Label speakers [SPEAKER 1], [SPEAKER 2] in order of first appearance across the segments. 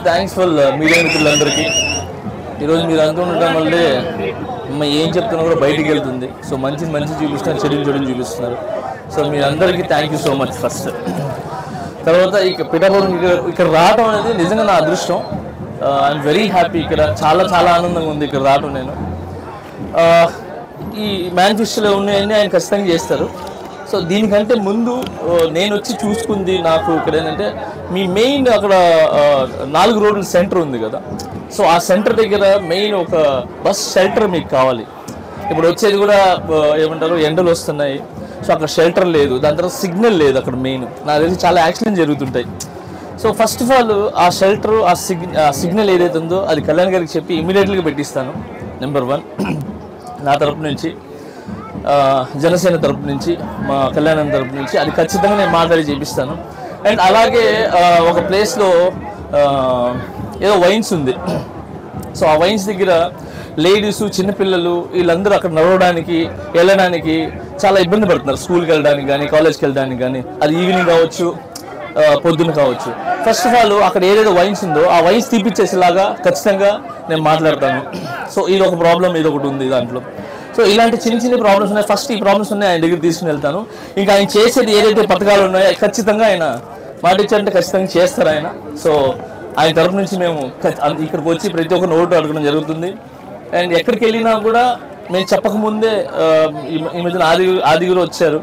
[SPEAKER 1] Thanks for media మిత్రులందరికీ. ఈరోజు మీరు అనుకుంటుండటం వల్లే ఏం చెప్తున్నా కూడా బయటికి వెళ్తుంది. సో మంచి చూపిస్తున్నారు, చెడులు చూపిస్తున్నారు. సో మీ అందరికీ thank you so much first. తర్వాత పిఠాపురం ఇక్కడ రావడం అనేది నిజంగా నా అదృష్టం. I'm very happy. ఇక్కడ చాలా ఆనందంగా ఉంది ఇక్కడ రావడం. నేను ఈ మేనిఫెస్టోలో ఉన్నాయన్నీ ఆయన ఖచ్చితంగా చేస్తారు. సో దీనికంటే ముందు నేను వచ్చి చూసుకుంది నాకు ఇక్కడ ఏంటంటే మీ మెయిన్ అక్కడ 4 రోడ్ల సెంటర్ ఉంది కదా. సో ఆ సెంటర్ దగ్గర మెయిన్ ఒక బస్ షెల్టర్ మీకు కావాలి. ఇప్పుడు వచ్చేది కూడా ఏమంటారు, ఎండలు వస్తున్నాయి. సో అక్కడ షెల్టర్ లేదు, దాని తర్వాత సిగ్నల్ లేదు అక్కడ. మెయిన్ నాకు తెలిసి చాలా యాక్సిడెంట్ జరుగుతుంటాయి. సో ఫస్ట్ ఆఫ్ ఆల్ ఆ షెల్టర్, ఆ సిగ్నల్ ఏదైతే ఉందో అది కళ్యాణ్ గారికి చెప్పి ఇమీడియట్గా పెట్టిస్తాను. నెంబర్ 1 నా తరపు నుంచి, జనసేన తరపు నుంచి, మా కళ్యాణం తరపు నుంచి అది ఖచ్చితంగా నేను మాట్లాడి చేపిస్తాను. అండ్ అలాగే ఒక ప్లేస్లో ఏదో వైన్స్ ఉంది. సో ఆ వైన్స్ దగ్గర లేడీసు, చిన్నపిల్లలు వీళ్ళందరూ అక్కడ నడవడానికి, వెళ్ళడానికి చాలా ఇబ్బంది పడుతున్నారు. స్కూల్కి వెళ్ళడానికి కానీ, కాలేజ్కి వెళ్ళడానికి కానీ, అది ఈవినింగ్ కావచ్చు, పొద్దున్న కావచ్చు. ఫస్ట్ ఆఫ్ ఆల్ అక్కడ ఏదైతే వైన్స్ ఉందో ఆ వైన్స్ తీపిచ్చేసేలాగా ఖచ్చితంగా నేను మాట్లాడతాను. సో ఇది ఒక ప్రాబ్లం, ఇది ఒకటి ఉంది దాంట్లో. సో ఇలాంటి చిన్న ప్రాబ్లమ్స్ ఉన్నాయి. ఫస్ట్ ఈ ప్రాబ్లమ్స్ ఉన్నాయి ఆయన దగ్గర తీసుకుని వెళ్తాను. ఇంకా ఆయన చేసేది ఏదైతే పథకాలు ఉన్నాయో ఖచ్చితంగా ఆయన మాట ఇచ్చారంటే ఖచ్చితంగా చేస్తారు ఆయన. సో ఆయన తరపు నుంచి మేము ఇక్కడికి వచ్చి ప్రతి ఒక్క ఓటు అడగడం జరుగుతుంది. అండ్ ఎక్కడికి వెళ్ళినా కూడా మేము చెప్పకముందే, ఈ మధ్యన ఆదిగురు వచ్చారు,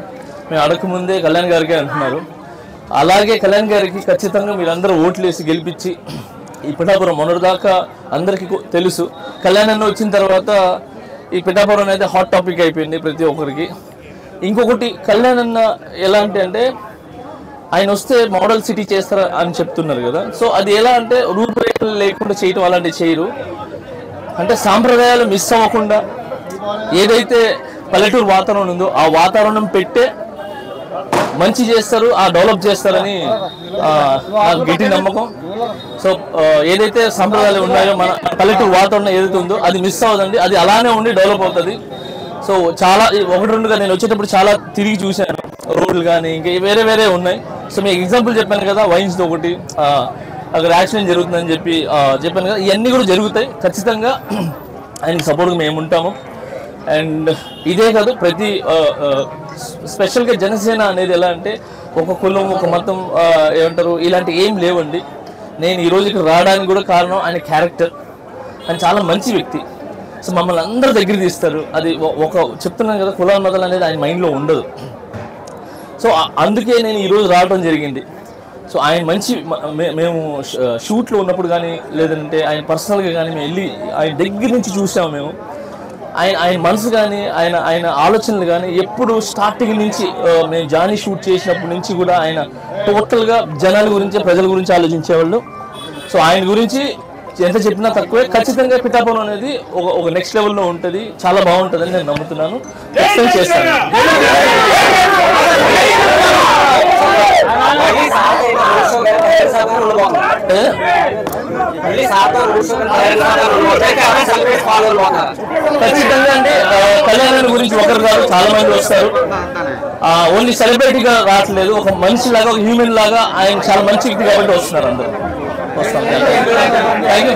[SPEAKER 1] మేము అడగకముందే కళ్యాణ్ గారికి అంటున్నారు. అలాగే కళ్యాణ్ గారికి ఖచ్చితంగా మీరందరూ ఓట్లు వేసి గెలిపించి, ఈ పిఠాపురం మొన్నటిదాకా అందరికీ తెలుసు, కళ్యాణ్ అన్న వచ్చిన తర్వాత ఈ పిఠాపురం అనేది హాట్ టాపిక్ అయిపోయింది ప్రతి ఒక్కరికి. ఇంకొకటి, కళ్యాణ్ అన్న ఎలాంటి అంటే ఆయన వస్తే మోడల్ సిటీ చేస్తారు అని చెప్తున్నారు కదా. సో అది ఎలా అంటే రూపురేఖలు లేకుండా చేయటం అలాంటివి చేయరు. అంటే సాంప్రదాయాలు మిస్ అవ్వకుండా ఏదైతే పల్లెటూరు వాతావరణం ఉందో ఆ వాతావరణం పెట్టే మంచి చేస్తారు, ఆ డెవలప్ చేస్తారని నాకు గట్టి నమ్మకం. సో ఏదైతే సంప్రదాయాలు ఉన్నాయో మన పల్లెటూరు వాతావరణం ఏదైతే ఉందో అది మిస్ అవ్వదండి, అది అలానే ఉండి డెవలప్ అవుతుంది. సో చాలా 1-2గా నేను వచ్చేటప్పుడు చాలా తిరిగి చూశాను, రోడ్లు కానీ ఇంకా వేరే ఉన్నాయి. సో మీకు ఎగ్జాంపుల్ చెప్పాను కదా, వైన్స్ ఒకటి అక్కడ యాక్సిడెంట్ జరుగుతుందని చెప్పాను కదా. ఇవన్నీ కూడా జరుగుతాయి. ఖచ్చితంగా ఆయనకి సపోర్ట్గా మేము ఉంటాము. అండ్ ఇదే కాదు, ప్రతి స్పెషల్గా జనసేన అనేది ఎలా అంటే ఒక కులం, ఒక మతం, ఏమంటారు, ఇలాంటి ఏం లేవండి. నేను ఈరోజు ఇక్కడ రావడానికి కూడా కారణం ఆయన క్యారెక్టర్. ఆయన చాలా మంచి వ్యక్తి. సో మమ్మల్ని అందరూ దగ్గర తీస్తారు. అది ఒక చెప్తున్నాను కదా, కులాల మతాలు అనేది ఆయన మైండ్లో ఉండదు. సో అందుకే నేను ఈరోజు రావడం జరిగింది. సో ఆయన మంచి, మేము షూట్లో ఉన్నప్పుడు కానీ లేదంటే ఆయన పర్సనల్గా కానీ మేము వెళ్ళి ఆయన దగ్గర నుంచి చూసాము. మేము ఆయన మనసు కానీ ఆయన ఆలోచనలు కానీ ఎప్పుడు స్టార్టింగ్ నుంచి మేము జానీ షూట్ చేసినప్పటి నుంచి కూడా ఆయన టోటల్గా జనాల గురించి, ప్రజల గురించి ఆలోచించేవాళ్ళు. సో ఆయన గురించి ఎంత చెప్పినా తక్కువే. ఖచ్చితంగా పిఠాపురం అనేది ఒక నెక్స్ట్ లెవెల్లో ఉంటుంది, చాలా బాగుంటుందని నేను నమ్ముతున్నాను. ఖచ్చితంగా చేస్తాను. ఖచ్చితంగా అంటే కళ్యాణ్ గురించి ఒకరు కాదు, చాలా మంది వస్తారు. ఓన్లీ సెలబ్రిటీగా రావట్లేదు, ఒక మనిషి లాగా, ఒక హ్యూమన్ లాగా ఆయన చాలా మంచి వ్యక్తి కాబట్టి వస్తున్నారు అందరూ. వస్తాం. Thank you.